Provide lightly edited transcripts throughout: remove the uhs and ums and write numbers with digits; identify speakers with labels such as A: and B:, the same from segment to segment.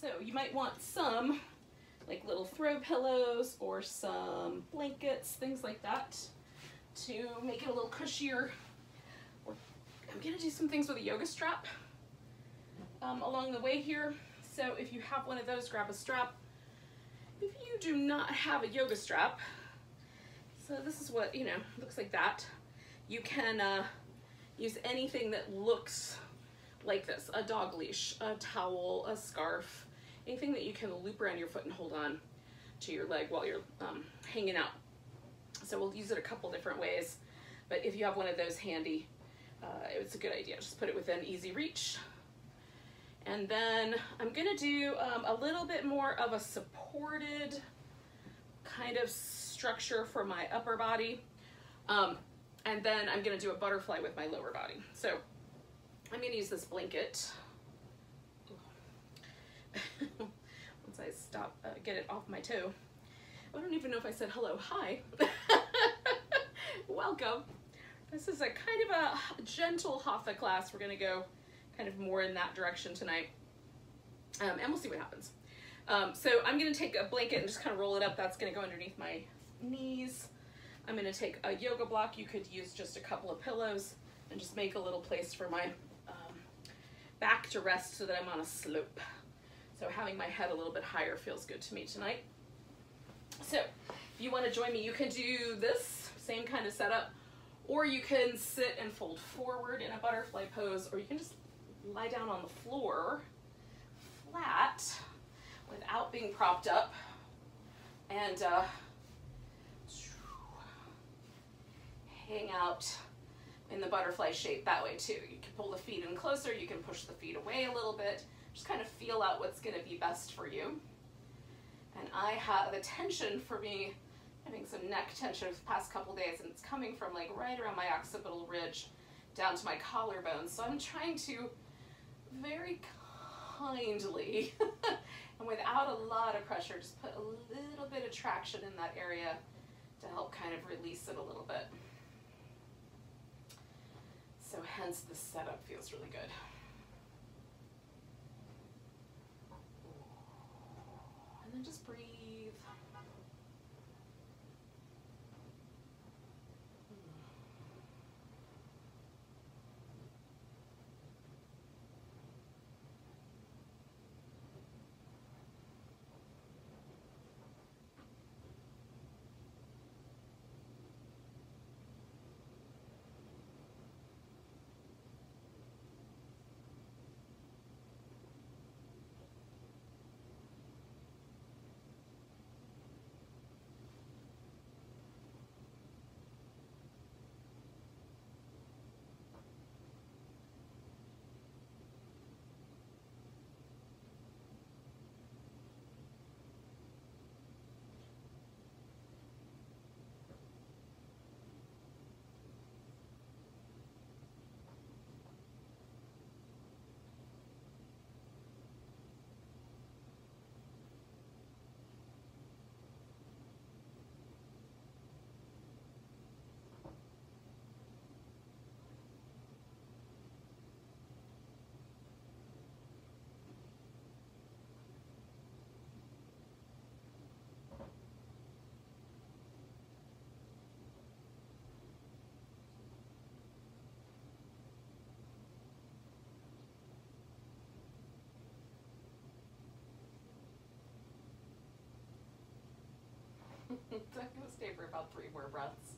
A: So you might want some like little throw pillows or some blankets, things like that, to make it a little cushier. I'm gonna do some things with a yoga strap along the way here. So if you have one of those, grab a strap. If you do not have a yoga strap, so this is what, looks like that. You can use anything that looks like this, a dog leash, a towel, a scarf, anything that you can loop around your foot and hold on to your leg while you're hanging out. So we'll use it a couple different ways, but if you have one of those handy, it's a good idea. Just put it within easy reach. And then I'm gonna do a little bit more of a supported kind of structure for my upper body. And then I'm gonna do a butterfly with my lower body. So I'm gonna use this blanket. Once I stop, get it off my toe. I don't even know if I said hello, hi. Welcome. This is a kind of a gentle Hatha class. We're gonna go kind of more in that direction tonight. And we'll see what happens. So I'm gonna take a blanket and just kind of roll it up. That's gonna go underneath my knees. I'm gonna take a yoga block. You could use just a couple of pillows and just make a little place for my back to rest so that I'm on a slope. So having my head a little bit higher feels good to me tonight. So if you want to join me, you can do this same kind of setup, or you can sit and fold forward in a butterfly pose, or you can just lie down on the floor flat without being propped up and hang out in the butterfly shape that way too. You can pull the feet in closer, you can push the feet away a little bit, just kind of feel out what's going to be best for you. And I have the tension for me, having some neck tension the past couple days, and it's coming from like right around my occipital ridge down to my collarbone. So I'm trying to very kindly and without a lot of pressure, just put a little bit of traction in that area to help kind of release it a little bit. So hence the setup feels really good. And then just breathe. I'm gonna stay for about 3 more breaths.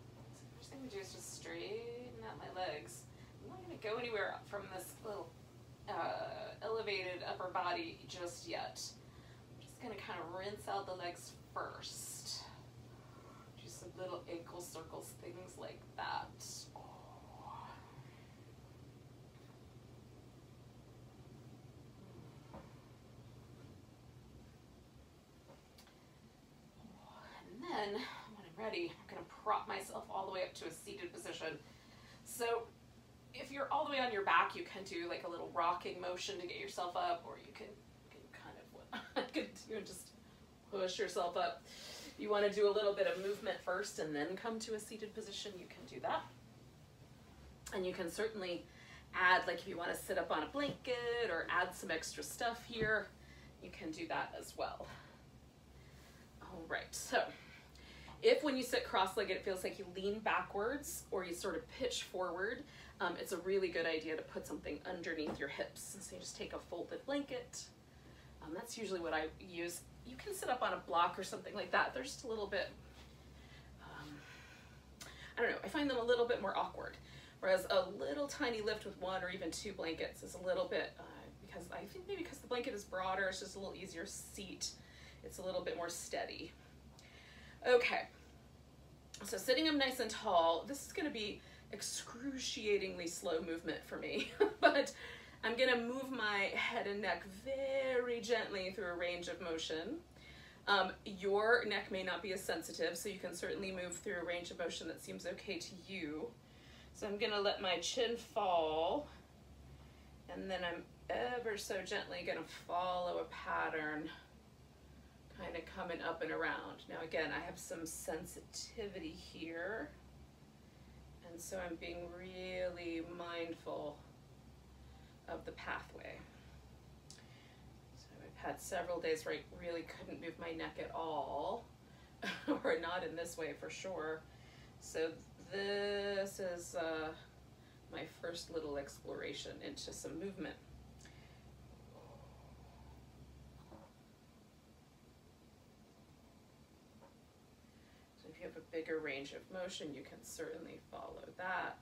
A: So the first thing we do is just straighten out my legs. I'm not gonna go anywhere from this little elevated upper body just yet. Gonna kind of rinse out the legs first. Do some little ankle circles, things like that. And then when I'm ready, I'm gonna prop myself all the way up to a seated position. So if you're all the way on your back, you can do like a little rocking motion to get yourself up, or you can kind of just push yourself up. If you want to do a little bit of movement first and then come to a seated position, you can do that. And you can certainly add, like if you want to sit up on a blanket or add some extra stuff here, you can do that as well. All right, so if when you sit cross-legged it feels like you lean backwards or you sort of pitch forward, it's a really good idea to put something underneath your hips. So you just take a folded blanket. That's usually what I use. You can sit up on a block or something like that. They're just a little bit, I don't know, I find them a little bit more awkward. Whereas a little tiny lift with one or even two blankets is a little bit, because I think maybe because the blanket is broader, it's just a little easier seat. It's a little bit more steady. Okay, so sitting up nice and tall, this is gonna be excruciatingly slow movement for me, but I'm gonna move my head and neck very gently through a range of motion. Your neck may not be as sensitive, so you can certainly move through a range of motion that seems okay to you. So I'm gonna let my chin fall, and then I'm ever so gently gonna follow a pattern, kind of coming up and around. Now again, I have some sensitivity here, and so I'm being really mindful of the pathway. So I've had several days where I really couldn't move my neck at all, or not in this way for sure. So this is my first little exploration into some movement. So if you have a bigger range of motion, you can certainly follow that.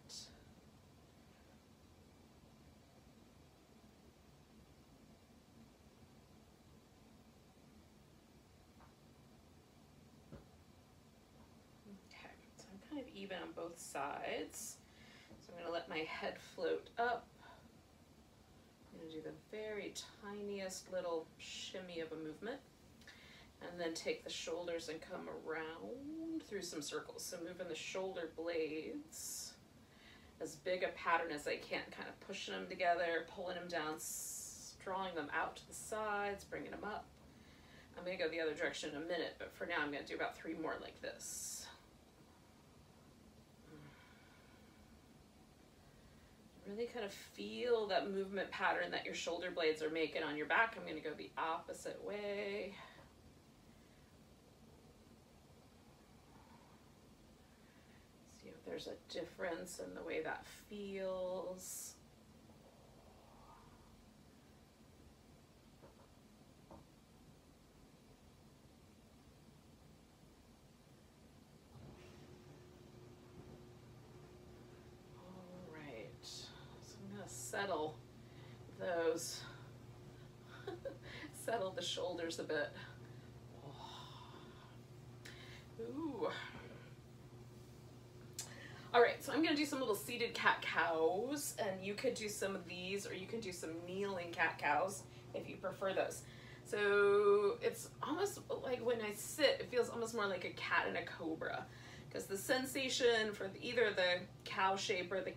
A: Even on both sides. So I'm going to let my head float up. I'm going to do the very tiniest little shimmy of a movement, and then take the shoulders and come around through some circles. So moving the shoulder blades, as big a pattern as I can, kind of pushing them together, pulling them down, drawing them out to the sides, bringing them up. I'm going to go the other direction in a minute, but for now I'm going to do about 3 more like this. Really kind of feel that movement pattern that your shoulder blades are making on your back. I'm going to go the opposite way. See if there's a difference in the way that feels. Settle those, settle the shoulders a bit. Ooh. All right, so I'm gonna do some little seated cat-cows, and you could do some of these, or you can do some kneeling cat-cows if you prefer those. So it's almost like when I sit, it feels almost more like a cat and a cobra, because the sensation for either the cow shape or the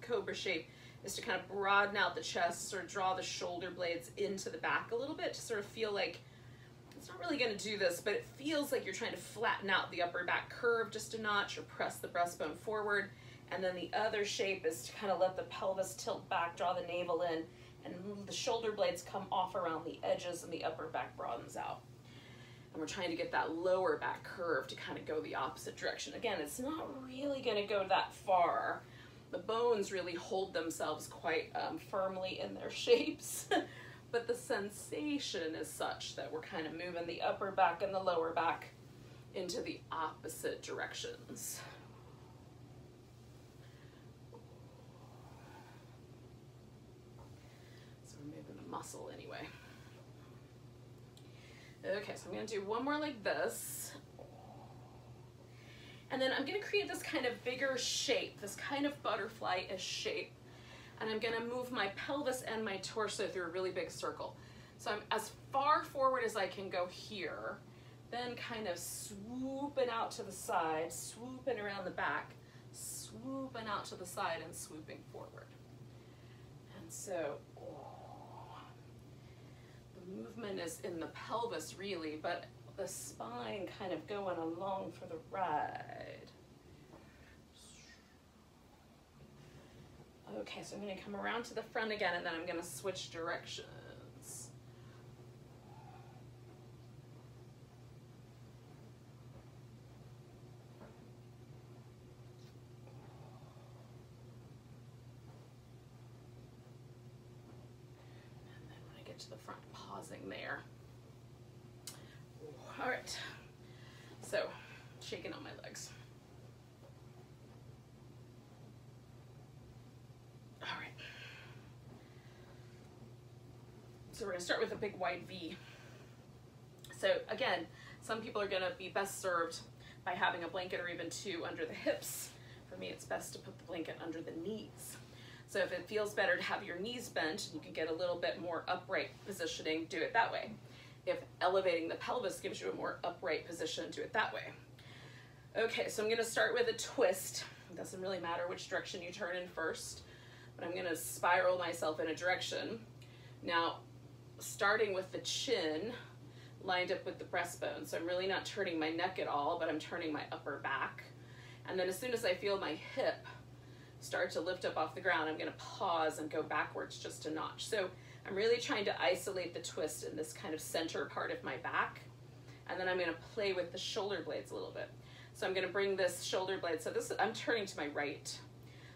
A: cobra shape is to kind of broaden out the chest, sort of draw the shoulder blades into the back a little bit to sort of feel like, it's not really gonna do this, but it feels like you're trying to flatten out the upper back curve just a notch, or press the breastbone forward. And then the other shape is to kind of let the pelvis tilt back, draw the navel in, and the shoulder blades come off around the edges and the upper back broadens out. And we're trying to get that lower back curve to kind of go the opposite direction. Again, it's not really gonna go that far. The bones really hold themselves quite firmly in their shapes, but the sensation is such that we're kind of moving the upper back and the lower back into the opposite directions. So we're moving the muscle anyway. Okay, so I'm gonna do one more like this. And then I'm gonna create this kind of bigger shape, this kind of butterfly-ish shape. And I'm gonna move my pelvis and my torso through a really big circle. So I'm as far forward as I can go here, then kind of swooping out to the side, swooping around the back, swooping out to the side, and swooping forward. So the movement is in the pelvis really, but the spine kind of going along for the ride. Okay, so I'm going to come around to the front again, and then I'm going to switch directions. And then when I get to the front, pausing there. All right, so shaking on my legs. All right. So we're gonna start with a big wide V. So again, some people are gonna be best served by having a blanket or even two under the hips. For me, it's best to put the blanket under the knees. So if it feels better to have your knees bent, you can get a little bit more upright positioning, do it that way. If elevating the pelvis gives you a more upright position, do it that way. Okay, so I'm gonna start with a twist. It doesn't really matter which direction you turn in first, but I'm gonna spiral myself in a direction. Now, starting with the chin lined up with the breastbone. So I'm really not turning my neck at all, but I'm turning my upper back. And then as soon as I feel my hip start to lift up off the ground, I'm gonna pause and go backwards just a notch. So I'm really trying to isolate the twist in this kind of center part of my back. And then I'm gonna play with the shoulder blades a little bit. So I'm gonna bring this shoulder blade, so this, I'm turning to my right.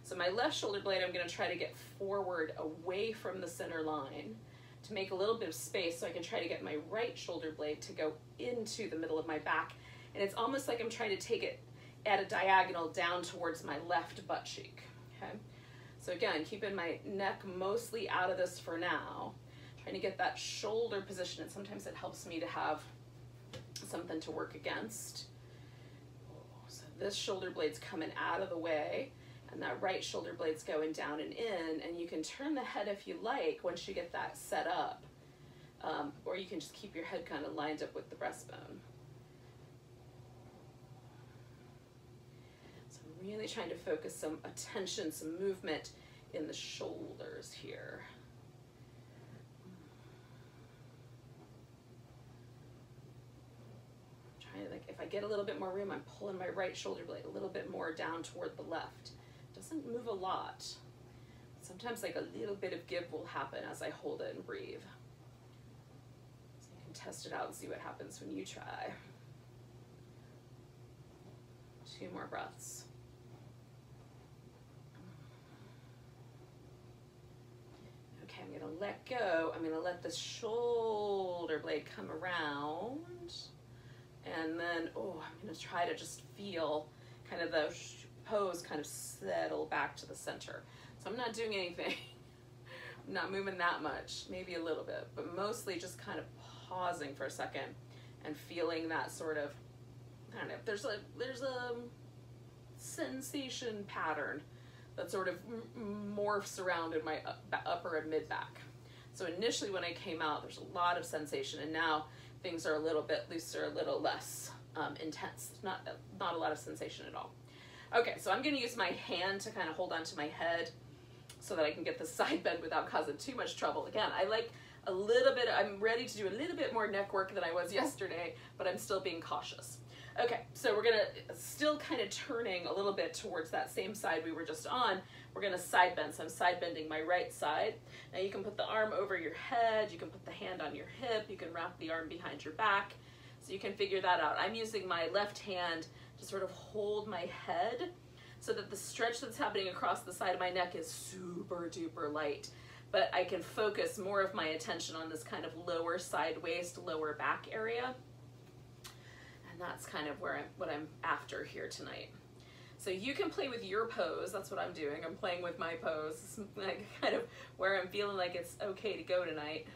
A: So my left shoulder blade, I'm gonna try to get forward away from the center line to make a little bit of space so I can try to get my right shoulder blade to go into the middle of my back. And it's almost like I'm trying to take it at a diagonal down towards my left butt cheek, okay? So again, keeping my neck mostly out of this for now, trying to get that shoulder position, and sometimes it helps me to have something to work against. So this shoulder blade's coming out of the way, and that right shoulder blade's going down and in, and you can turn the head if you like once you get that set up, or you can just keep your head kind of lined up with the breastbone. Really trying to focus some attention, some movement in the shoulders here. Trying to, like, if I get a little bit more room, I'm pulling my right shoulder blade a little bit more down toward the left. Doesn't move a lot. Sometimes like a little bit of give will happen as I hold it and breathe. So you can test it out and see what happens when you try. 2 more breaths. I'm gonna let go. I'm gonna let the shoulder blade come around. And then, I'm gonna try to just feel kind of the pose kind of settle back to the center. So I'm not doing anything. I'm not moving that much, maybe a little bit, but mostly just kind of pausing for a second and feeling that sort of, I don't know, there's a sensation pattern that sort of morphs around in my upper and mid back. So initially when I came out, there's a lot of sensation, and now things are a little bit looser, a little less intense. Not a lot of sensation at all. Okay, so I'm gonna use my hand to kind of hold onto my head so that I can get the side bend without causing too much trouble. Again, I like a little bit, I'm ready to do a little bit more neck work than I was yesterday, but I'm still being cautious. Okay, so we're gonna still kind of turning a little bit towards that same side we were just on. We're gonna side bend, so I'm side bending my right side. Now you can put the arm over your head, you can put the hand on your hip, you can wrap the arm behind your back, so you can figure that out. I'm using my left hand to sort of hold my head so that the stretch that's happening across the side of my neck is super duper light, but I can focus more of my attention on this kind of lower side waist, lower back area. And that's kind of where what I'm after here tonight. So you can play with your pose. That's what I'm doing. I'm playing with my pose. It's like kind of where I'm feeling like it's okay to go tonight.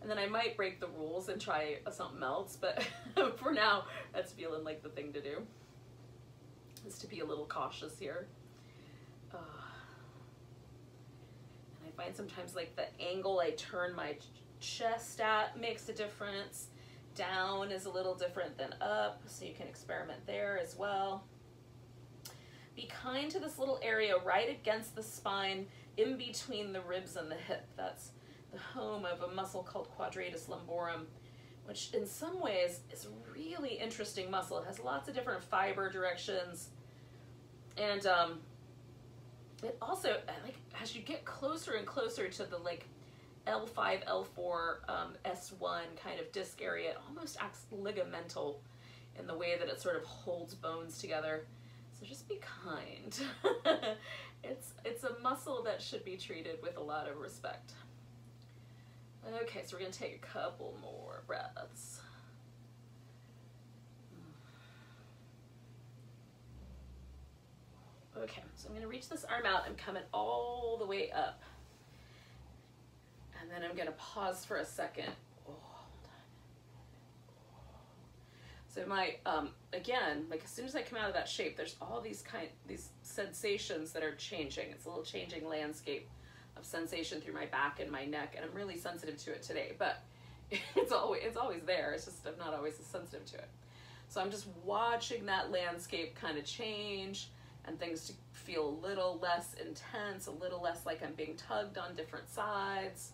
A: And then I might break the rules and try something else, but for now, that's feeling like the thing to do, is to be a little cautious here. And I find sometimes like the angle I turn my chest at makes a difference. Down is a little different than up, so you can experiment there as well. Be kind to this little area right against the spine in between the ribs and the hip. That's the home of a muscle called quadratus lumborum, which in some ways is a really interesting muscle. It has lots of different fiber directions. And it also, like, as you get closer and closer to the like L5, L4, S1 kind of disc area, it almost acts ligamental in the way that it sort of holds bones together. So just be kind. It's a muscle that should be treated with a lot of respect. Okay, so we're gonna take a couple more breaths. Okay, so I'm gonna reach this arm out. I'm coming all the way up. And then I'm gonna pause for a second. Oh, hold on. So my, again, like as soon as I come out of that shape, there's all these sensations that are changing. It's a little changing landscape of sensation through my back and my neck, and I'm really sensitive to it today, but it's always there. It's just I'm not always as sensitive to it. So I'm just watching that landscape kind of change, and things to feel a little less intense, a little less like I'm being tugged on different sides,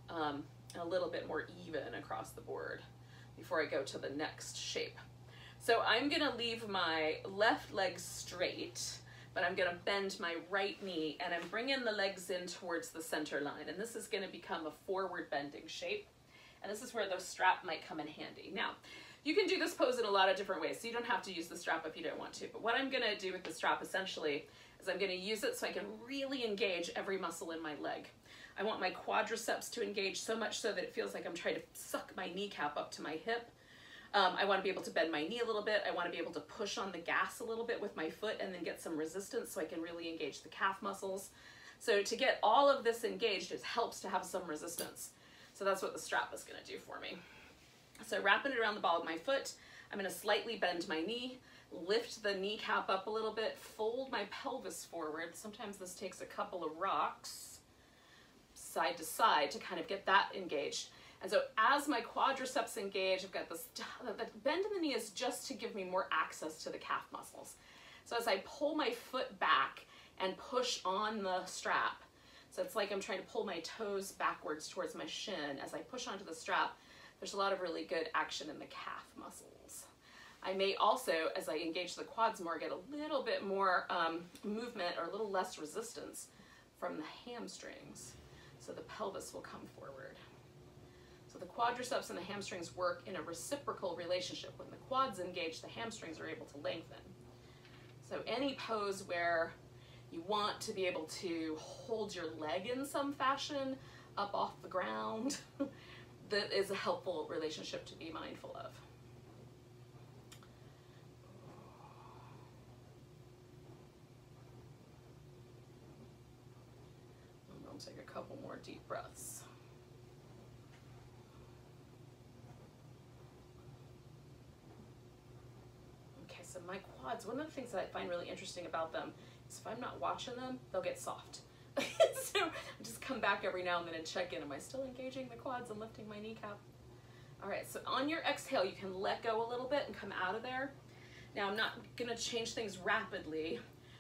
A: and a little bit more even across the board before I go to the next shape. So I'm gonna leave my left leg straight, but I'm gonna bend my right knee and I'm bringing the legs in towards the center line. And this is gonna become a forward bending shape. And this is where the strap might come in handy. Now, you can do this pose in a lot of different ways, so you don't have to use the strap if you don't want to. But what I'm gonna do with the strap essentially is I'm gonna use it so I can really engage every muscle in my leg. I want my quadriceps to engage so much so that it feels like I'm trying to suck my kneecap up to my hip. I want to be able to bend my knee a little bit. I want to be able to push on the gas a little bit with my foot and then get some resistance so I can really engage the calf muscles. So to get all of this engaged, it helps to have some resistance. So that's what the strap is going to do for me. So wrapping it around the ball of my foot, I'm going to slightly bend my knee, lift the kneecap up a little bit, fold my pelvis forward. Sometimes this takes a couple of rocks side to side to kind of get that engaged. And so as my quadriceps engage, I've got this, the bend in the knee is just to give me more access to the calf muscles. So as I pull my foot back and push on the strap, so it's like I'm trying to pull my toes backwards towards my shin. As I push onto the strap, there's a lot of really good action in the calf muscles. I may also, as I engage the quads more, get a little bit more movement or a little less resistance from the hamstrings. So the pelvis will come forward. So the quadriceps and the hamstrings work in a reciprocal relationship. When the quads engage, the hamstrings are able to lengthen. So any pose where you want to be able to hold your leg in some fashion up off the ground, that is a helpful relationship to be mindful of. And I'll take a couple more deep breaths. Okay, so my quads, one of the things that I find really interesting about them is if I'm not watching them, they'll get soft. So I just come back every now and then and check in. Am I still engaging the quads and lifting my kneecap? All right, so on your exhale, you can let go a little bit and come out of there. Now I'm not gonna change things rapidly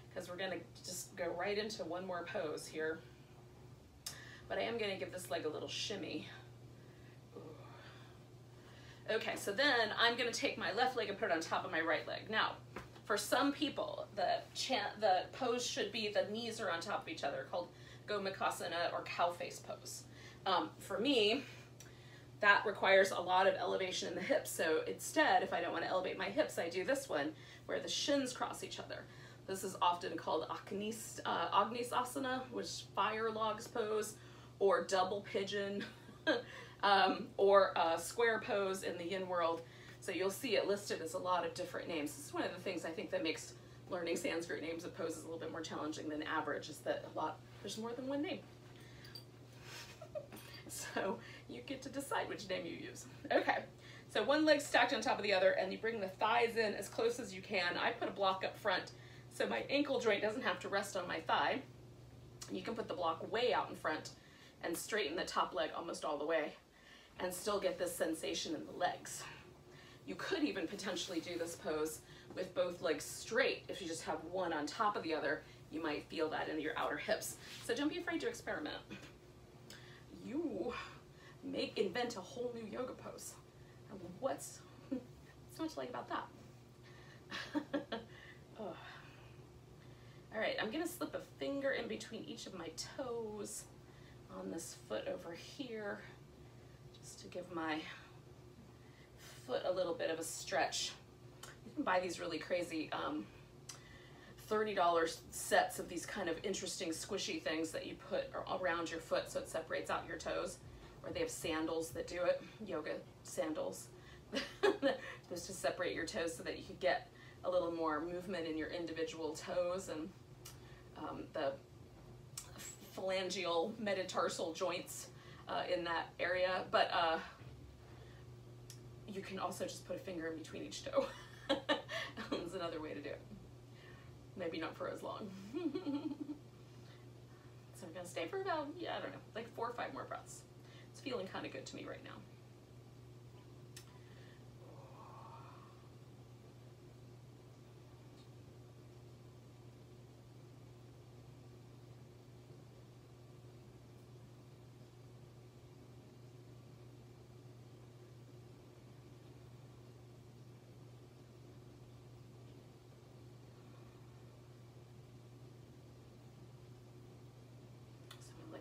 A: because we're gonna just go right into one more pose here. But I am gonna give this leg a little shimmy. Okay, so then I'm gonna take my left leg and put it on top of my right leg. Now, for some people, the pose should be the knees are on top of each other, called Gomukhasana or cow face pose. For me, that requires a lot of elevation in the hips. So instead, if I don't want to elevate my hips, I do this one where the shins cross each other. This is often called Agnisasana, which fire logs pose, or double pigeon, or square pose in the yin world. So you'll see it listed as a lot of different names. This is one of the things I think that makes learning Sanskrit names of poses a little bit more challenging than average, is that there's more than one name. So you get to decide which name you use. Okay, so one leg stacked on top of the other, and you bring the thighs in as close as you can. I put a block up front so my ankle joint doesn't have to rest on my thigh. You can put the block way out in front and straighten the top leg almost all the way and still get this sensation in the legs. You could even potentially do this pose with both legs straight if you just have one on top of the other you might feel that in your outer hips. So don't be afraid to experiment. You may invent a whole new yoga pose. What's not to like about that? Oh. All right, I'm gonna slip a finger in between each of my toes on this foot over here, just to give my foot a little bit of a stretch. You can buy these really crazy $30 sets of these kind of interesting squishy things that you put around your foot so it separates out your toes, or they have sandals that do it, yoga sandals. Supposed to separate your toes so that you could get a little more movement in your individual toes and the phalangeal metatarsal joints in that area. But you can also just put a finger in between each toe. That's another way to do it. Maybe not for as long. So I'm gonna stay for about, yeah, I don't know, like 4 or 5 more breaths. It's feeling kind of good to me right now.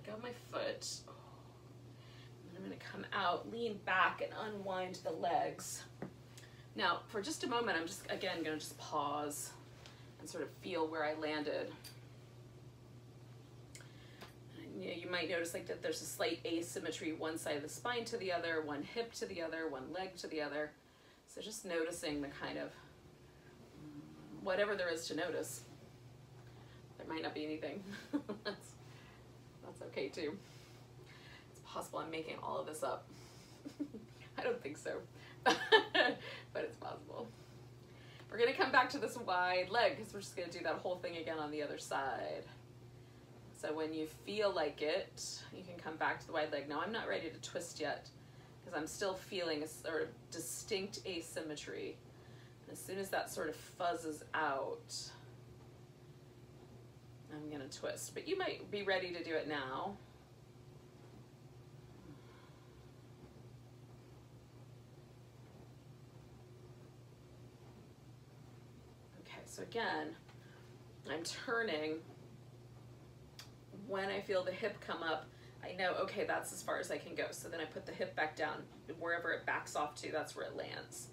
A: Go my foot, and then I'm going to come out, lean back, and unwind the legs. Now, for just a moment, I'm just, again, going to just pause and sort of feel where I landed. And, you know, you might notice like that there's a slight asymmetry, one side of the spine to the other, one hip to the other, one leg to the other. So just noticing the kind of whatever there is to notice. There might not be anything. That's okay too. It's possible I'm making all of this up. I don't think so, but it's possible. We're gonna come back to this wide leg because we're just gonna do that whole thing again on the other side. So when you feel like it, you can come back to the wide leg. Now I'm not ready to twist yet because I'm still feeling a sort of distinct asymmetry. And as soon as that sort of fuzzes out, I'm gonna twist, but you might be ready to do it now. Okay, so again, I'm turning. When I feel the hip come up, I know, okay, that's as far as I can go. So then I put the hip back down. Wherever it backs off to, that's where it lands.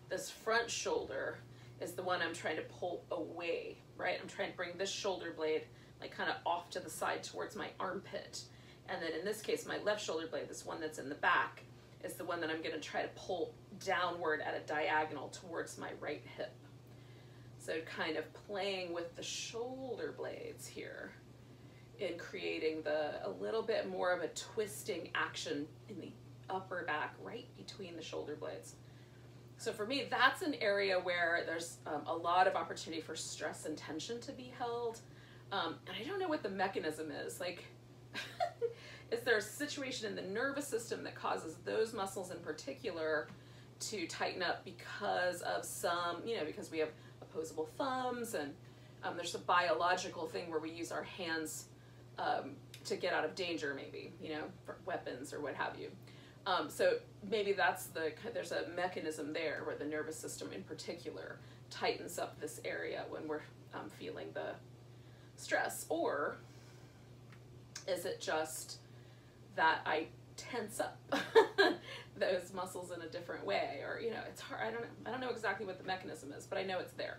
A: This front shoulder is the one I'm trying to pull away, right? I'm trying to bring this shoulder blade like kind of off to the side towards my armpit. And then in this case, my left shoulder blade, this one that's in the back, is the one that I'm gonna try to pull downward at a diagonal towards my right hip. So kind of playing with the shoulder blades here in creating a little bit more of a twisting action in the upper back, right between the shoulder blades. So for me, that's an area where there's a lot of opportunity for stress and tension to be held. And I don't know what the mechanism is. Like, is there a situation in the nervous system that causes those muscles in particular to tighten up because of some, you know, because we have opposable thumbs, and there's a biological thing where we use our hands to get out of danger, maybe, you know, for weapons or what have you. So maybe there's a mechanism there where the nervous system in particular tightens up this area when we're feeling the stress. Or is it just that I tense up those muscles in a different way? Or, you know, it's hard. I don't know exactly what the mechanism is, but I know it's there.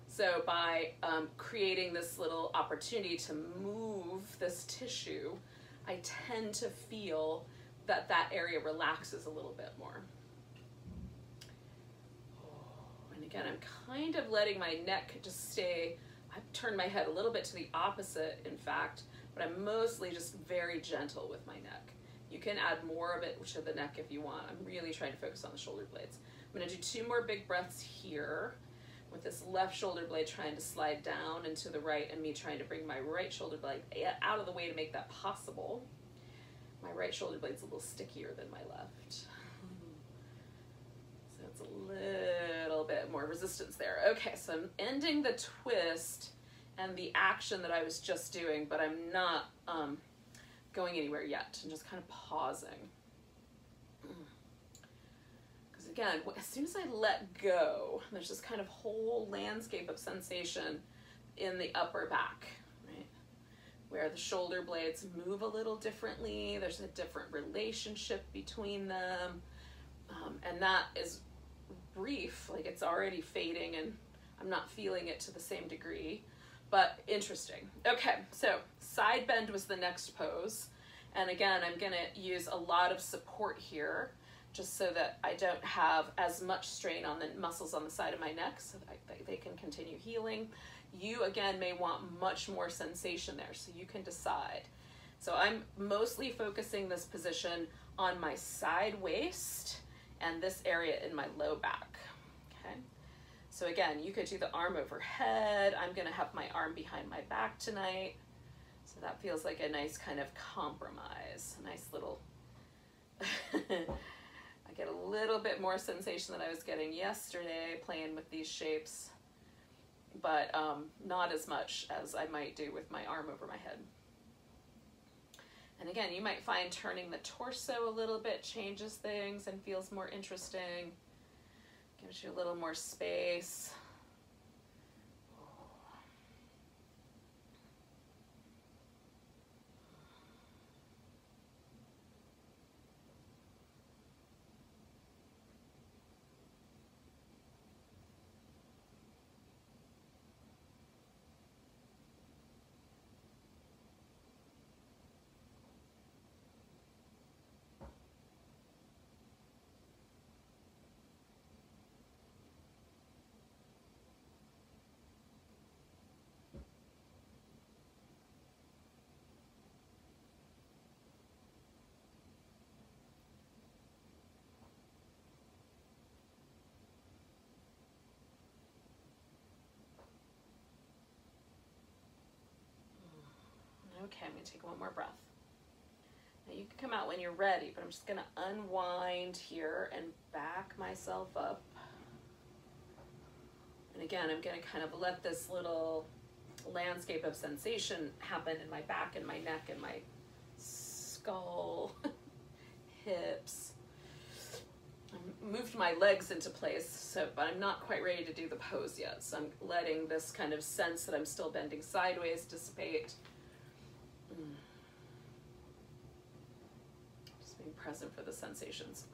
A: So by creating this little opportunity to move this tissue, I tend to feel that area relaxes a little bit more. And again, I'm kind of letting my neck just stay. I've turned my head a little bit to the opposite, in fact, but I'm mostly just very gentle with my neck. You can add more of it to the neck if you want. I'm really trying to focus on the shoulder blades. I'm gonna do 2 more big breaths here with this left shoulder blade trying to slide down and to the right, and me trying to bring my right shoulder blade out of the way to make that possible. My right shoulder blade's a little stickier than my left. So it's a little bit more resistance there. Okay, so I'm ending the twist and the action that I was just doing, but I'm not going anywhere yet. I'm just kind of pausing. Because again, as soon as I let go, there's this kind of whole landscape of sensation in the upper back, right? Where the shoulder blades move a little differently. There's a different relationship between them. And that is brief, like it's already fading and I'm not feeling it to the same degree, but interesting. Okay, so side bend was the next pose. And again, I'm gonna use a lot of support here just so that I don't have as much strain on the muscles on the side of my neck so that they can continue healing. You, again, may want much more sensation there, so you can decide. So I'm mostly focusing this position on my side waist and this area in my low back, okay? So again, you could do the arm overhead. I'm gonna have my arm behind my back tonight. So that feels like a nice kind of compromise, a nice little, I get a little bit more sensation than I was getting yesterday playing with these shapes, but not as much as I might do with my arm over my head. And again, you might find turning the torso a little bit changes things and feels more interesting, gives you a little more space. Okay, I'm gonna take one more breath. Now you can come out when you're ready, but I'm just gonna unwind here and back myself up. And again, I'm gonna kind of let this little landscape of sensation happen in my back and my neck and my skull, hips. I moved my legs into place, but I'm not quite ready to do the pose yet. So I'm letting this kind of sense that I'm still bending sideways dissipate. Just being present for the sensations.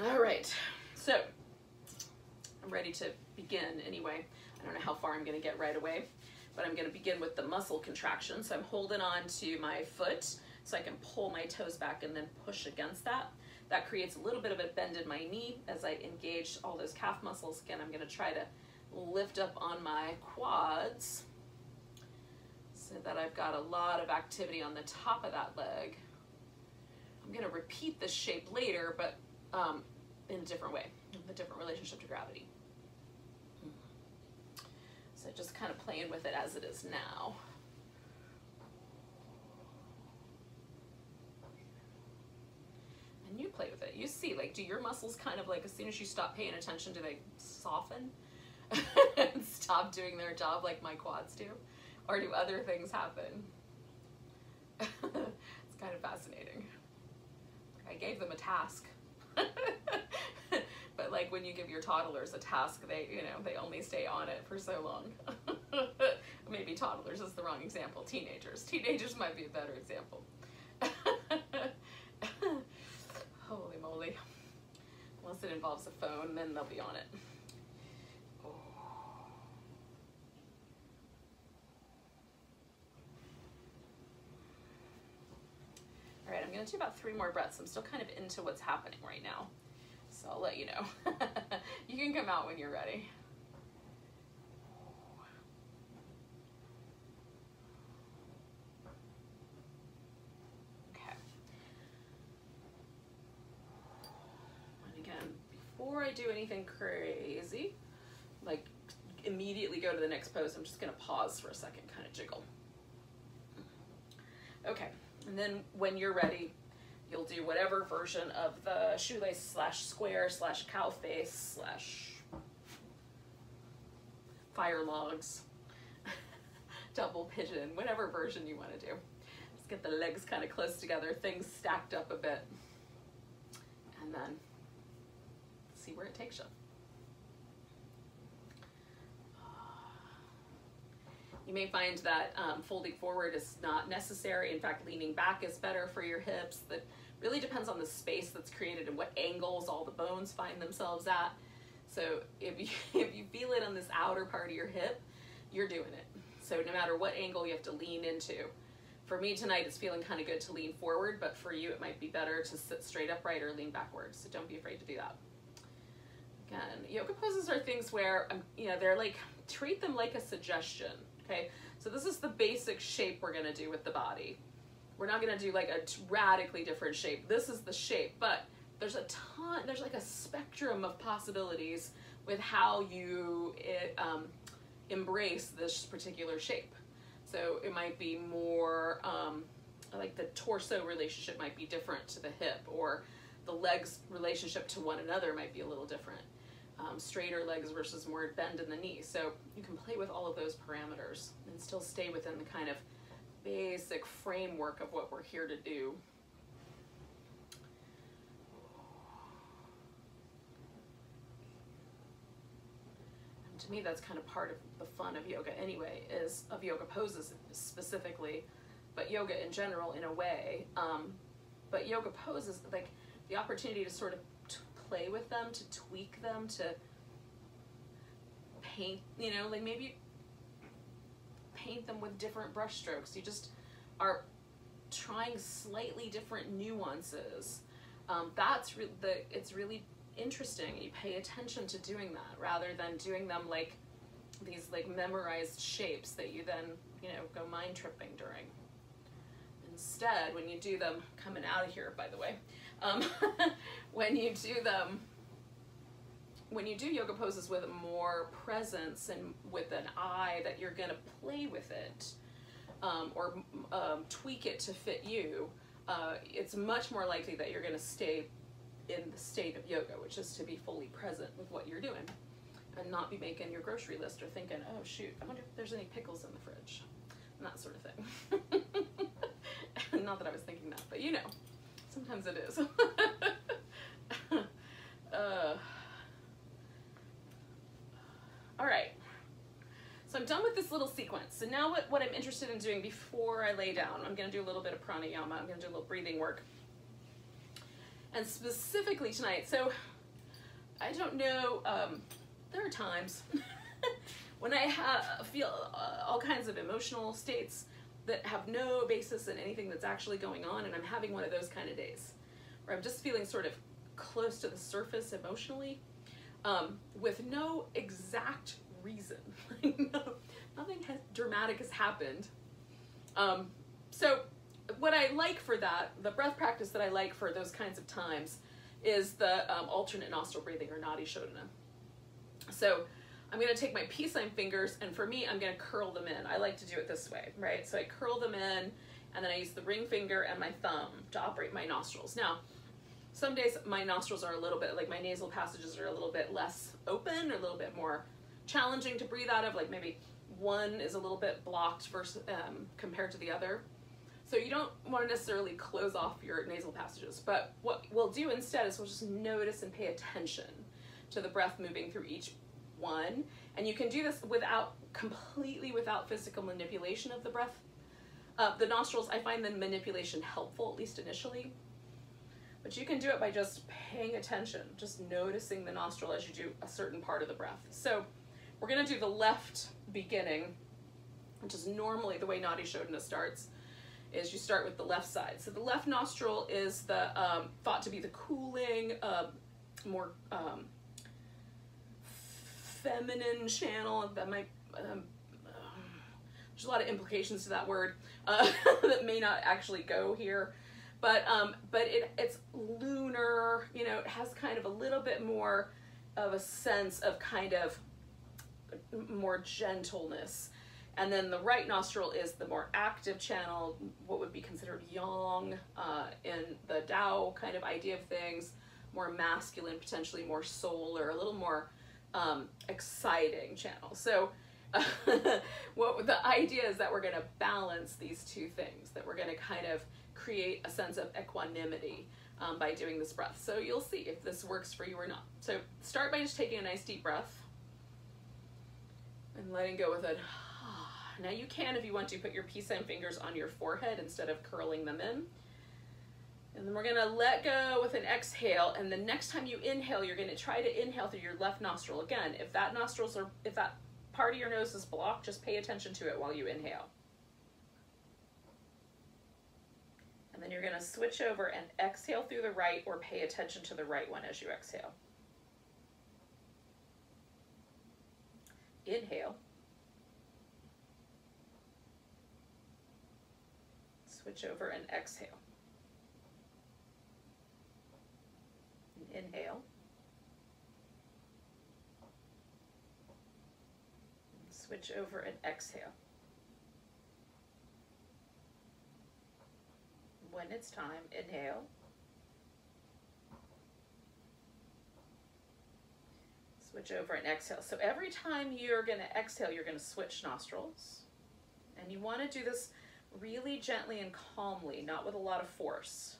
A: All right, so I'm ready to begin anyway. I don't know how far I'm going to get right away, but I'm going to begin with the muscle contraction. So I'm holding on to my foot so I can pull my toes back and then push against that. That creates a little bit of a bend in my knee as I engage all those calf muscles. Again, I'm going to try to lift up on my quads so that I've got a lot of activity on the top of that leg. I'm going to repeat this shape later, but in a different way, with a different relationship to gravity. So just kind of playing with it as it is now. And you play with it. You see, like, do your muscles kind of like, as soon as you stop paying attention, do they soften and stop doing their job like my quads do? Or do other things happen? It's kind of fascinating. I gave them a task. But like when you give your toddlers a task, they only stay on it for so long. Maybe toddlers is the wrong example. Teenagers might be a better example. Holy moly. Unless it involves a phone, then they'll be on it. Oh. All right, I'm gonna do about 3 more breaths. I'm still kind of into what's happening right now, so I'll let you know. You can come out when you're ready. Okay. And again, before I do anything crazy, like immediately go to the next pose, I'm just gonna pause for a second, kind of jiggle. Okay, And then when you're ready, you'll do whatever version of the shoelace slash square slash cow face slash fire logs, double pigeon, whatever version you want to do. Just get the legs kind of close together, things stacked up a bit, and then see where it takes you. You may find that folding forward is not necessary. In fact, leaning back is better for your hips. That really depends on the space that's created and what angles all the bones find themselves at. So if you feel it on this outer part of your hip, you're doing it. So no matter what angle you have to lean into. For me tonight, it's feeling kind of good to lean forward, but for you, it might be better to sit straight upright or lean backwards. So don't be afraid to do that. Again, yoga poses are things where, they're like, treat them like a suggestion. Okay, so this is the basic shape we're gonna do with the body. We're not gonna do like a radically different shape. This is the shape, but there's like a spectrum of possibilities with how you embrace this particular shape. So it might be more, like the torso relationship might be different to the hip, or the legs relationship to one another might be a little different. Straighter legs versus more bend in the knee. So you can play with all of those parameters and still stay within the kind of basic framework of what we're here to do. And to me, that's kind of part of the fun of yoga anyway, is of yoga poses specifically, but yoga in general in a way. But yoga poses, like the opportunity to sort of play with them, to tweak them, to paint, like maybe paint them with different brush strokes. You just are trying slightly different nuances. It's really interesting. You pay attention to doing that rather than doing them like these like memorized shapes that you then, go mind tripping during. Instead, when you do them, coming out of here, by the way, when you do yoga poses with more presence and with an eye that you're gonna play with it, or tweak it to fit you, it's much more likely that you're gonna stay in the state of yoga, which is to be fully present with what you're doing and not be making your grocery list or thinking, oh shoot, I wonder if there's any pickles in the fridge, and that sort of thing. Not that I was thinking that, but sometimes it is. All right, so I'm done with this little sequence. So now what I'm interested in doing before I lay down, I'm gonna do a little bit of pranayama. I'm gonna do a little breathing work. And specifically tonight, so I don't know, there are times when I feel all kinds of emotional states that have no basis in anything that's actually going on, and I'm having one of those kind of days where I'm just feeling sort of close to the surface emotionally, with no exact reason. Nothing dramatic has happened. So what I like for that, the breath practice that I like for those kinds of times, is the alternate nostril breathing, or nadi shodhana. So I'm gonna take my peace sign fingers, and for me, I'm gonna curl them in. I like to do it this way, right? So I curl them in, and then I use the ring finger and my thumb to operate my nostrils. Now, some days my nostrils are a little bit, like my nasal passages are a little bit less open, or a little bit more challenging to breathe out of, like maybe one is a little bit blocked versus, compared to the other. So you don't want to necessarily close off your nasal passages, but what we'll do instead is we'll just notice and pay attention to the breath moving through each one. And you can do this completely without physical manipulation of the breath. The nostrils, I find the manipulation helpful, at least initially. But you can do it by just paying attention, just noticing the nostril as you do a certain part of the breath. So we're gonna do the left beginning, which is normally the way Nadi Shodhana starts, is you start with the left side. So the left nostril is the thought to be the cooling, more feminine channel. That might, there's a lot of implications to that word that may not actually go here. But it's lunar, it has kind of a little bit more of a sense of kind of more gentleness. And then the right nostril is the more active channel, what would be considered yang in the Tao kind of idea of things, more masculine, potentially more solar, a little more exciting channel. So what the idea is that we're going to balance these two things, that we're going to kind of create a sense of equanimity by doing this breath. So you'll see if this works for you or not. So start by just taking a nice deep breath and letting go with it. Now you can, if you want to, put your peace sign fingers on your forehead instead of curling them in. And then we're gonna let go with an exhale, and the next time you inhale, you're gonna try to inhale through your left nostril. Again, if that part of your nose is blocked, just pay attention to it while you inhale. And then you're gonna switch over and exhale through the right, or pay attention to the right one as you exhale. Inhale. Switch over and exhale. And inhale. And switch over and exhale. When it's time, inhale. Switch over and exhale. So every time you're going to exhale, you're going to switch nostrils. And you want to do this really gently and calmly, not with a lot of force.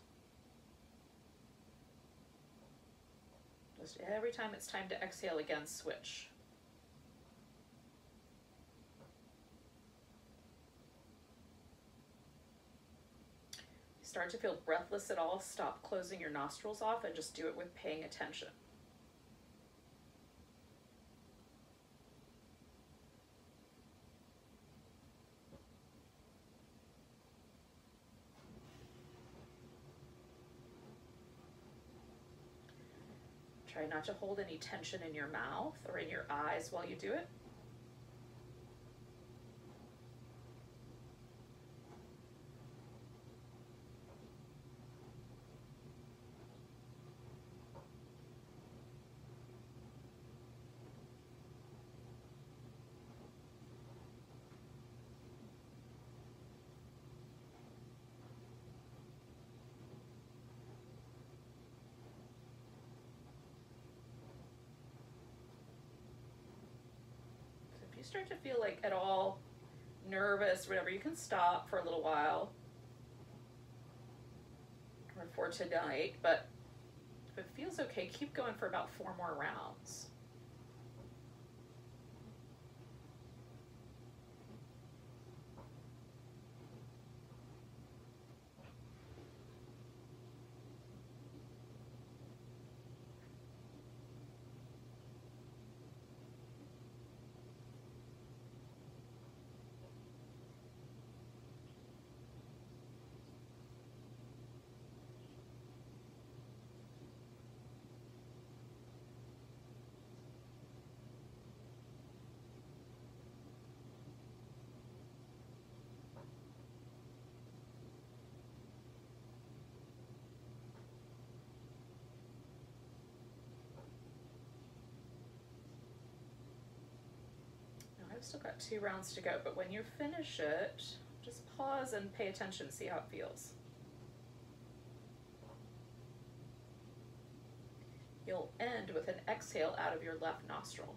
A: Just every time it's time to exhale again, switch. You start to feel breathless at all, stop closing your nostrils off and just do it with paying attention. Try not to hold any tension in your mouth or in your eyes while you do it. Start to feel like at all nervous, whatever, you can stop for a little while or for tonight, but if it feels okay, keep going for about 4 more rounds. I've still got 2 rounds to go, but when you finish it, just pause and pay attention, see how it feels. You'll end with an exhale out of your left nostril.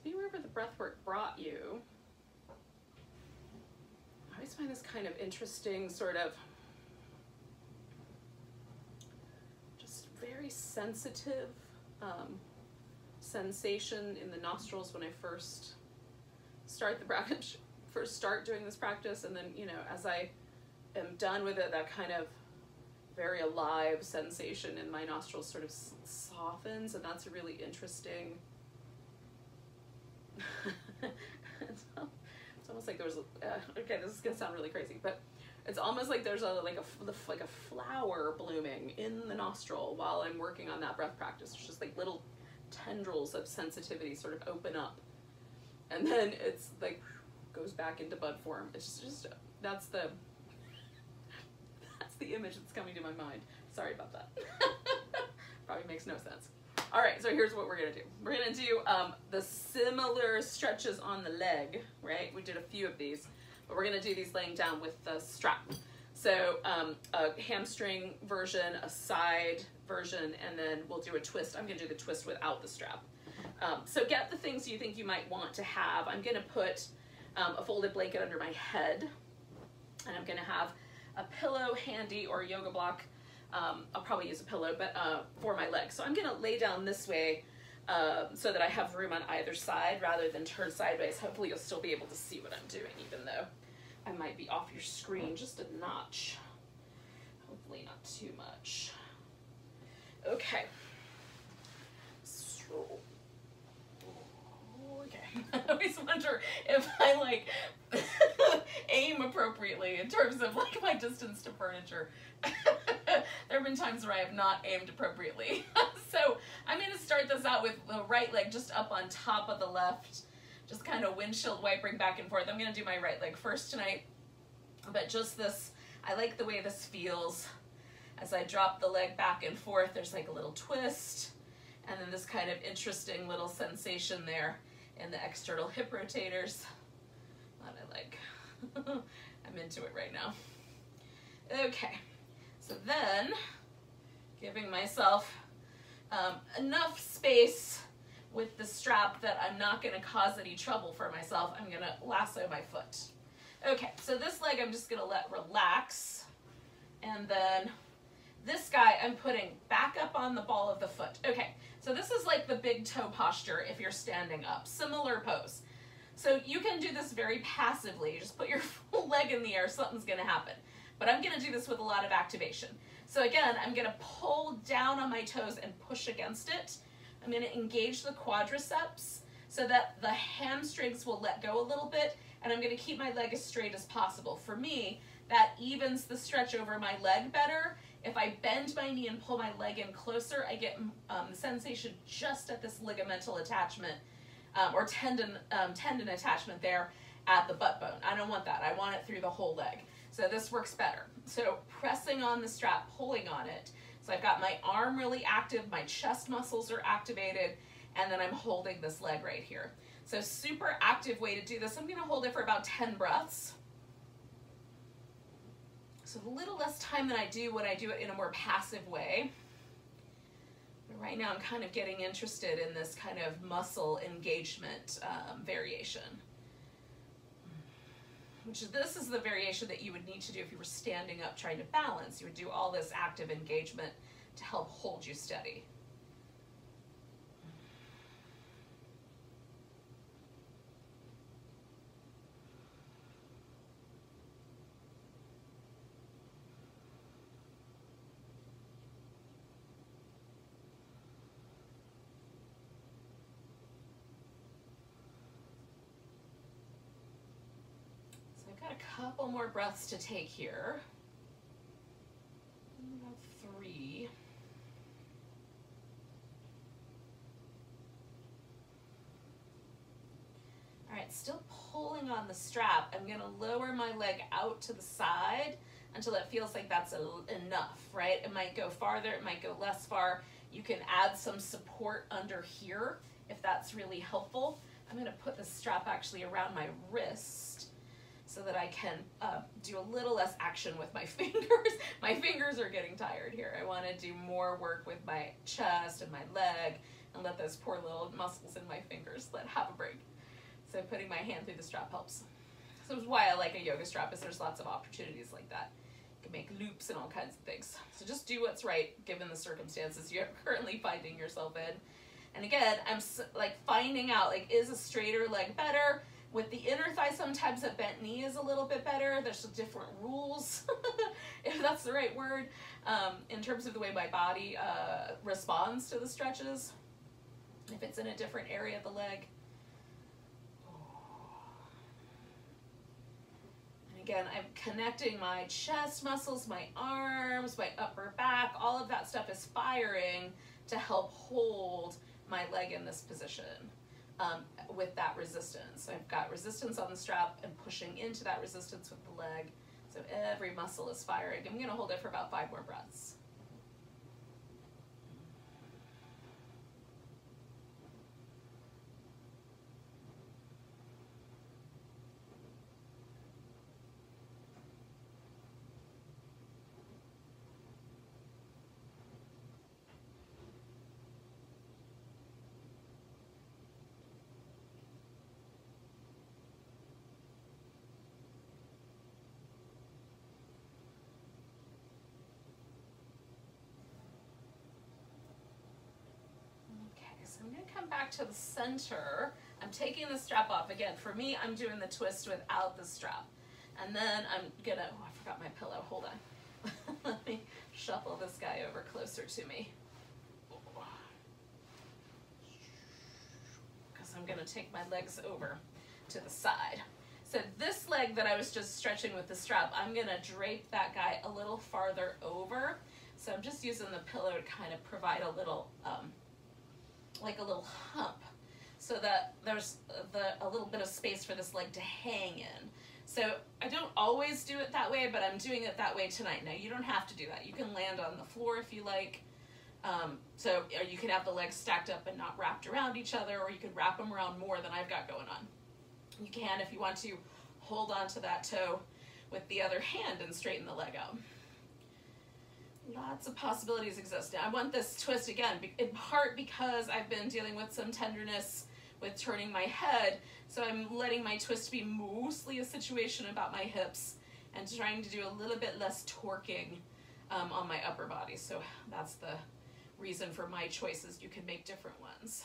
A: Be wherever the breath work brought you. I always find this kind of interesting, sort of just very sensitive sensation in the nostrils when I first start the practice, doing this practice, and then, you know, as I am done with it, that kind of very alive sensation in my nostrils sort of softens, and that's really interesting. It's almost like there was okay, this is gonna sound really crazy, but it's almost like there's like a flower blooming in the nostril while I'm working on that breath practice. It's just like little tendrils of sensitivity sort of open up, and then it's like goes back into bud form. It's just that's the image that's coming to my mind. Sorry about that. Probably makes no sense. All right, so here's what we're gonna do. We're gonna do the similar stretches on the leg, right? We did a few of these, but we're gonna do these laying down with the strap. So a hamstring version, a side version, and then we'll do a twist. I'm gonna do the twist without the strap. So get the things you think you might want to have. I'm gonna put a folded blanket under my head, and I'm gonna have a pillow handy or a yoga block. I'll probably use a pillow, but for my legs. So I'm gonna lay down this way so that I have room on either side rather than turn sideways. Hopefully you'll still be able to see what I'm doing, even though I might be off your screen just a notch. Hopefully not too much. Okay. So, okay. I always wonder if I like aim appropriately in terms of like my distance to furniture. There have been times where I have not aimed appropriately. So I'm going to start this out with the right leg just up on top of the left, just kind of windshield wipering back and forth. I'm going to do my right leg first tonight, but just this, I like the way this feels. As I drop the leg back and forth, there's like a little twist, and then this kind of interesting little sensation there in the external hip rotators. That I like. I'm into it right now. Okay, so then giving myself enough space with the strap that I'm not going to cause any trouble for myself, I'm going to lasso my foot. Okay, so this leg I'm just going to let relax, and then this guy I'm putting back up on the ball of the foot. Okay, so this is like the big toe posture if you're standing up, similar pose. So you can do this very passively. You just put your full leg in the air, something's gonna happen. But I'm gonna do this with a lot of activation. So again, I'm gonna pull down on my toes and push against it. I'm gonna engage the quadriceps so that the hamstrings will let go a little bit, and I'm gonna keep my leg as straight as possible. For me, that evens the stretch over my leg better. If I bend my knee and pull my leg in closer, I get the sensation just at this ligamental attachment or tendon attachment there at the butt bone. I don't want that. I want it through the whole leg. So this works better. So pressing on the strap, pulling on it. So I've got my arm really active, my chest muscles are activated, and then I'm holding this leg right here. So super active way to do this. I'm gonna hold it for about 10 breaths. So a little less time than I do when I do it in a more passive way. But right now I'm kind of getting interested in this kind of muscle engagement variation. This is the variation that you would need to do if you were standing up trying to balance. You would do all this active engagement to help hold you steady. A couple more breaths to take here. About 3. All right, still pulling on the strap. I'm gonna lower my leg out to the side until it feels like that's enough, right? It might go farther, it might go less far. You can add some support under here if that's really helpful. I'm gonna put the strap actually around my wrist so that I can do a little less action with my fingers. My fingers are getting tired here. I wanna do more work with my chest and my leg and let those poor little muscles in my fingers have a break. So putting my hand through the strap helps. So that's why I like a yoga strap, is there's lots of opportunities like that. You can make loops and all kinds of things. So just do what's right given the circumstances you're currently finding yourself in. And again, I'm like finding out, like, is a straighter leg better? With the inner thigh, sometimes a bent knee is a little bit better. There's some different rules. If that's the right word, in terms of the way my body responds to the stretches. If it's in a different area of the leg. And again, I'm connecting my chest muscles, my arms, my upper back, all of that stuff is firing to help hold my leg in this position with that resistance. So I've got resistance on the strap and pushing into that resistance with the leg. So every muscle is firing. I'm gonna hold it for about 5 more breaths. I'm going to come back to the center. I'm taking the strap off. Again, for me, I'm doing the twist without the strap. And then I'm going to, oh, I forgot my pillow. Hold on. Let me shuffle this guy over closer to me. Because I'm going to take my legs over to the side. So this leg that I was just stretching with the strap, I'm going to drape that guy a little farther over. So I'm just using the pillow to kind of provide a little, like a little hump, so that there's a little bit of space for this leg to hang in. So I don't always do it that way, but I'm doing it that way tonight. Now you don't have to do that. You can land on the floor if you like. So or you can have the legs stacked up and not wrapped around each other, or you could wrap them around more than I've got going on. You can, if you want to, hold on to that toe with the other hand and straighten the leg out. Lots of possibilities exist. Now, I want this twist again, in part because I've been dealing with some tenderness with turning my head, so I'm letting my twist be mostly a situation about my hips and trying to do a little bit less torquing on my upper body. So that's the reason for my choices. You can make different ones.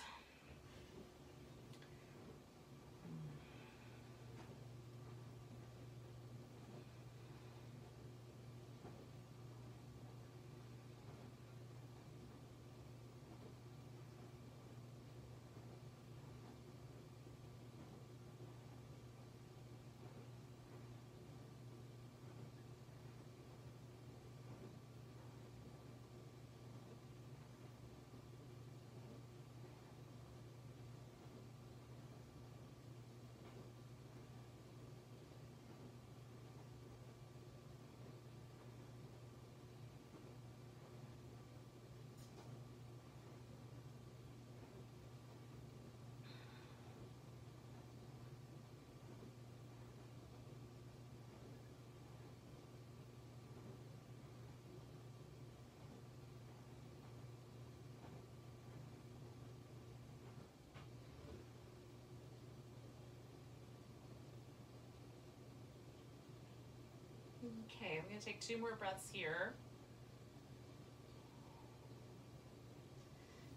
A: Okay, I'm going to take 2 more breaths here.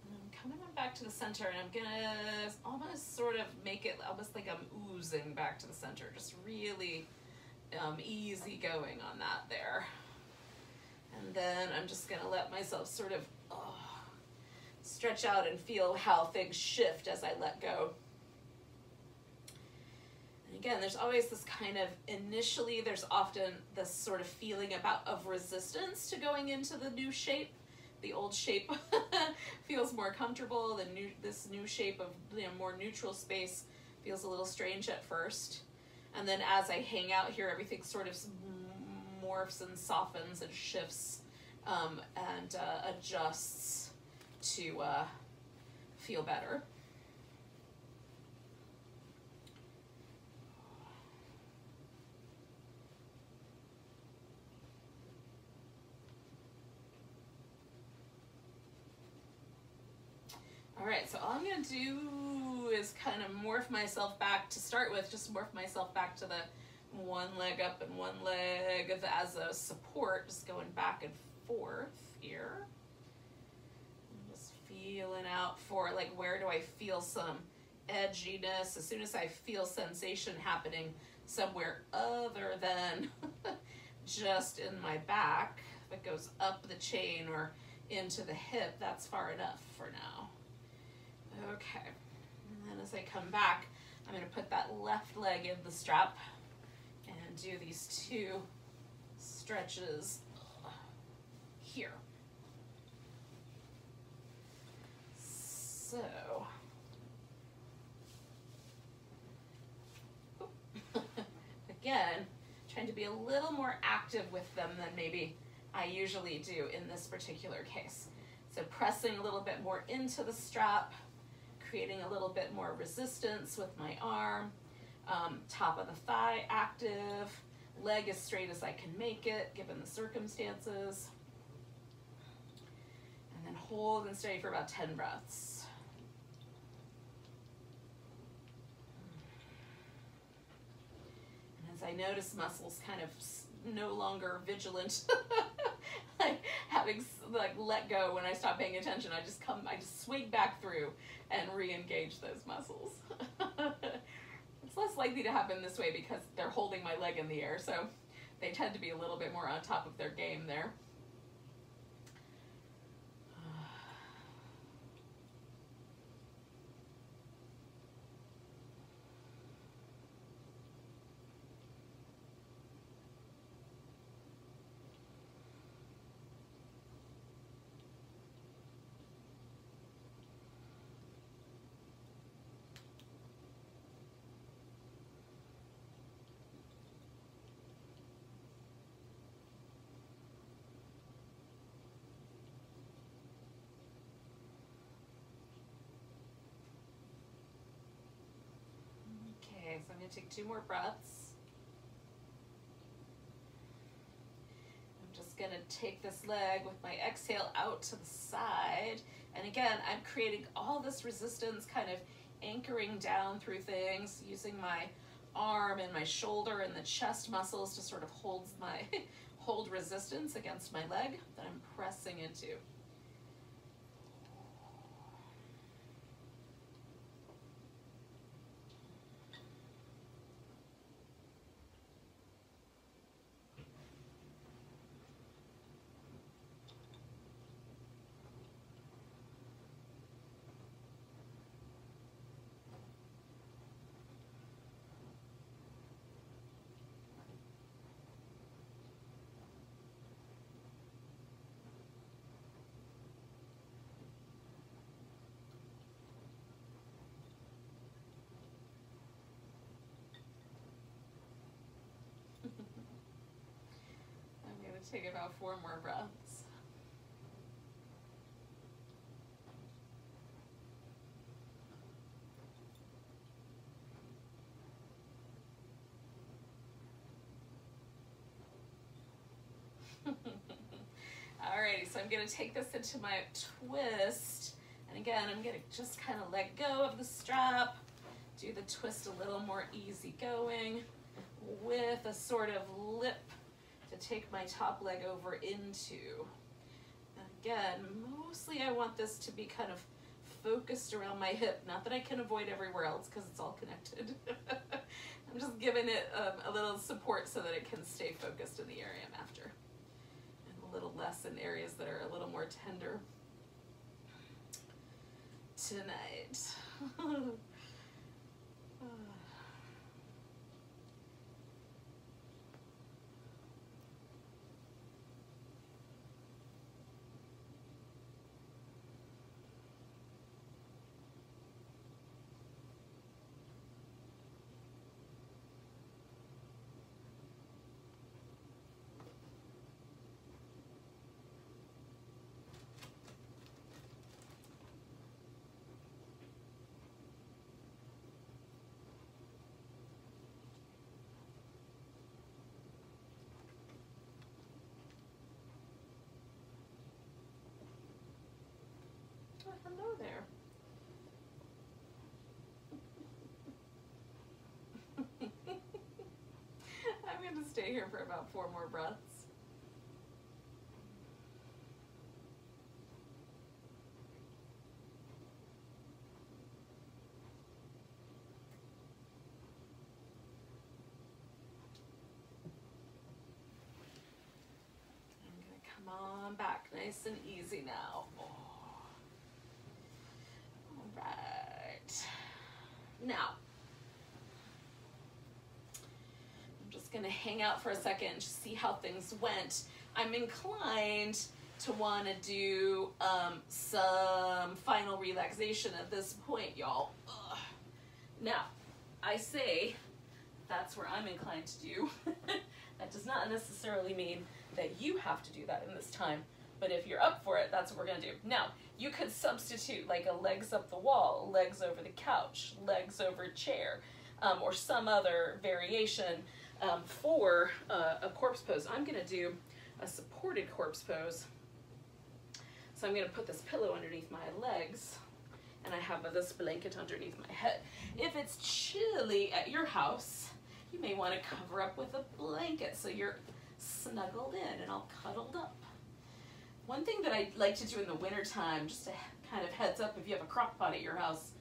A: And I'm coming on back to the center, and I'm going to almost sort of make it almost like I'm oozing back to the center. Just really easy going on that there. And then I'm just going to let myself sort of stretch out and feel how things shift as I let go. Again, there's always this kind of, initially there's often this sort of feeling of resistance to going into the new shape. The old shape feels more comfortable. This new shape of more neutral space feels a little strange at first. And then as I hang out here, everything sort of morphs and softens and shifts and adjusts to feel better. All right, so all I'm gonna do is kind of morph myself back to start with, just morph myself back to the one leg up and one leg as a support, just going back and forth here. I'm just feeling out for like, where do I feel some edginess? As soon as I feel sensation happening somewhere other than just in my back, if it goes up the chain or into the hip, that's far enough for now. Okay, and then as I come back, I'm going to put that left leg in the strap and do these 2 stretches here. So, again, trying to be a little more active with them than maybe I usually do in this particular case. So pressing a little bit more into the strap, creating a little bit more resistance with my arm, top of the thigh active, leg as straight as I can make it given the circumstances. And then hold and stay for about 10 breaths. And as I notice muscles kind of no longer vigilant, like having like let go when I stop paying attention, I just swing back through and re-engage those muscles. It's less likely to happen this way because they're holding my leg in the air, so they tend to be a little bit more on top of their game there. So I'm going to take 2 more breaths. I'm just going to take this leg with my exhale out to the side. And again, I'm creating all this resistance, kind of anchoring down through things, using my arm and my shoulder and the chest muscles to sort of hold resistance against my leg that I'm pressing into. Take about 4 more breaths. Alrighty, so I'm going to take this into my twist. And again, I'm going to just kind of let go of the strap, do the twist a little more easygoing with a sort of lip to take my top leg over into. And again, mostly I want this to be kind of focused around my hip. Not that I can avoid everywhere else because it's all connected. I'm just giving it a little support so that it can stay focused in the area I'm after. And a little less in areas that are a little more tender tonight. Hello there. I'm going to stay here for about 4 more breaths. Come on back, nice and easy now. Oh. All right. Now, I'm just gonna hang out for a second and just see how things went. I'm inclined to want to do some final relaxation at this point, y'all. Now, I say that's where I'm inclined to do. That does not necessarily mean that you have to do that in this time, but if you're up for it, that's what we're gonna do. Now, you could substitute like a legs up the wall, legs over the couch, legs over a chair, or some other variation for a corpse pose. I'm gonna do a supported corpse pose. So I'm gonna put this pillow underneath my legs, and I have this blanket underneath my head. If it's chilly at your house, you may want to cover up with a blanket so you're snuggled in and all cuddled up. One thing that I like to do in the wintertime, just a kind of heads up if you have a crock pot at your house,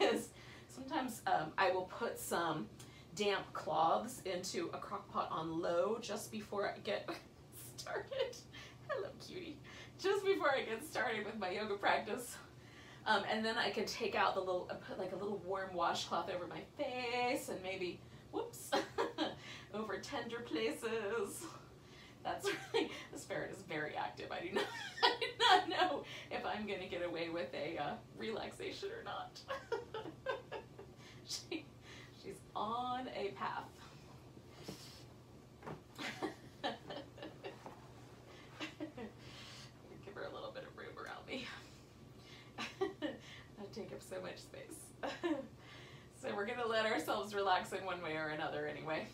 A: is sometimes I will put some damp cloths into a crock pot on low just before I get started. Hello, cutie. Just before I get started with my yoga practice. And then I can take out the little, put like a little warm washcloth over my face and maybe, whoops, over tender places. That's right. This ferret is very active. I do not know if I'm going to get away with a relaxation or not. She's on a path. Give her a little bit of room around me. Not take up so much space. So we're going to let ourselves relax in one way or another anyway.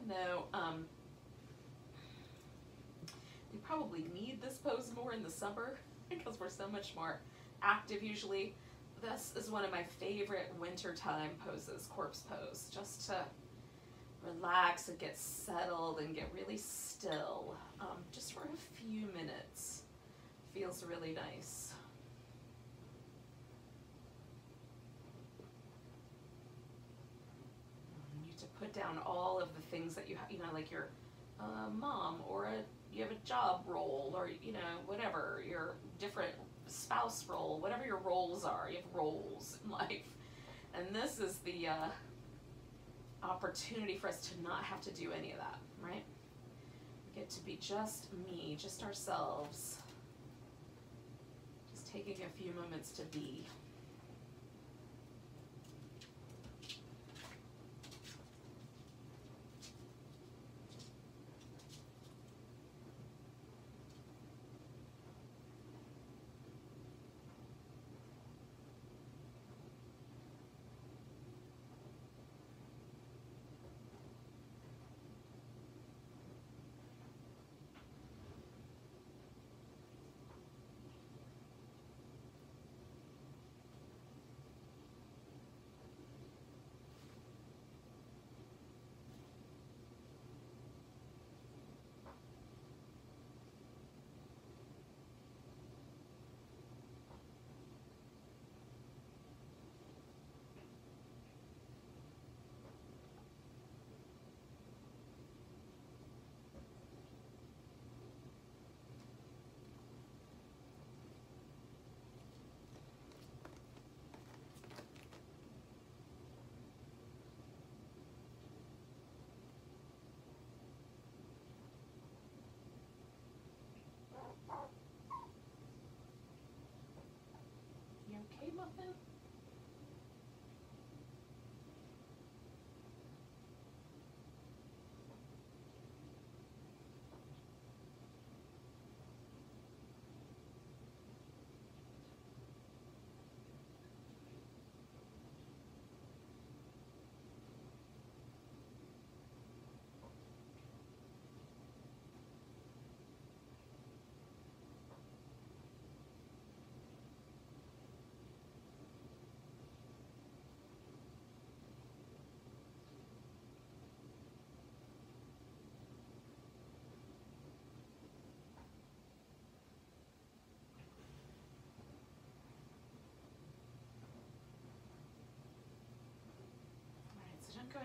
A: Though we probably need this pose more in the summer because we're so much more active usually. This is one of my favorite wintertime poses, corpse pose, just to relax and get settled and get really still, just for a few minutes. Feels really nice. Put down all of the things that you have, you know, like your mom, or you have a job role, or, you know, whatever, your different spouse role, whatever your roles are. You have roles in life. And this is the opportunity for us to not have to do any of that, right? We get to be just me, just ourselves. Just taking a few moments to be.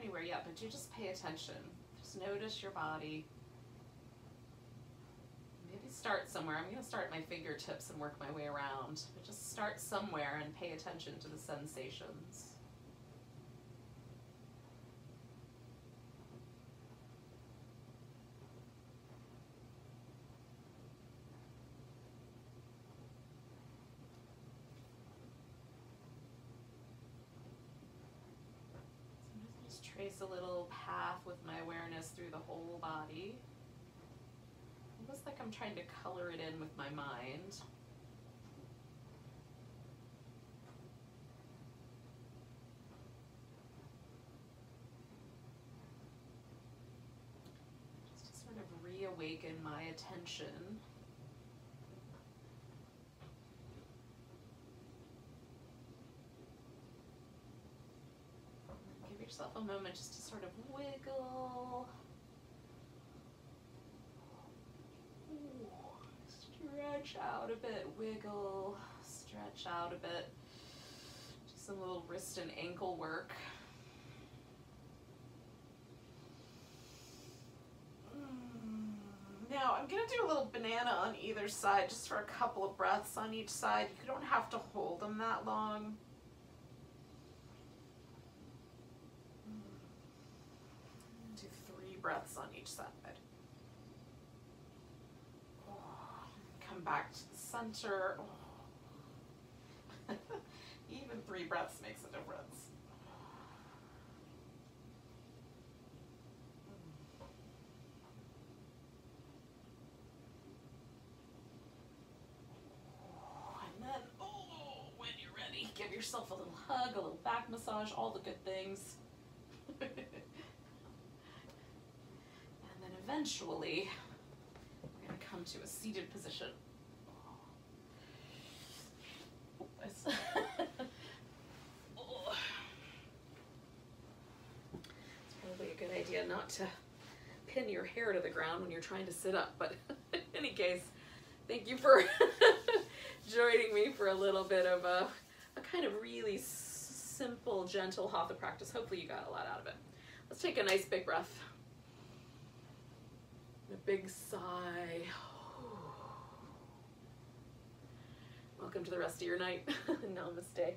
A: anywhere yet, but do just pay attention. Just notice your body. Maybe start somewhere. I'm going to start at my fingertips and work my way around. But just start somewhere and pay attention to the sensations. Trace a little path with my awareness through the whole body. Almost like I'm trying to color it in with my mind. Just to sort of reawaken my attention. Yourself a moment just to sort of wiggle. Ooh, stretch out a bit, wiggle, stretch out a bit. Just some little wrist and ankle work. Now I'm gonna do a little banana on either side just for a couple of breaths on each side. You don't have to hold them that long. Breaths on each side. Come back to the center. Even 3 breaths makes a difference. And then, when you're ready, give yourself a little hug, a little back massage, all the good things. Eventually, we're going to come to a seated position. It's probably a good idea not to pin your hair to the ground when you're trying to sit up, but in any case, thank you for joining me for a little bit of a kind of really simple, gentle Hatha practice. Hopefully you got a lot out of it. Let's take a nice big breath. A big sigh. Welcome to the rest of your night. Namaste.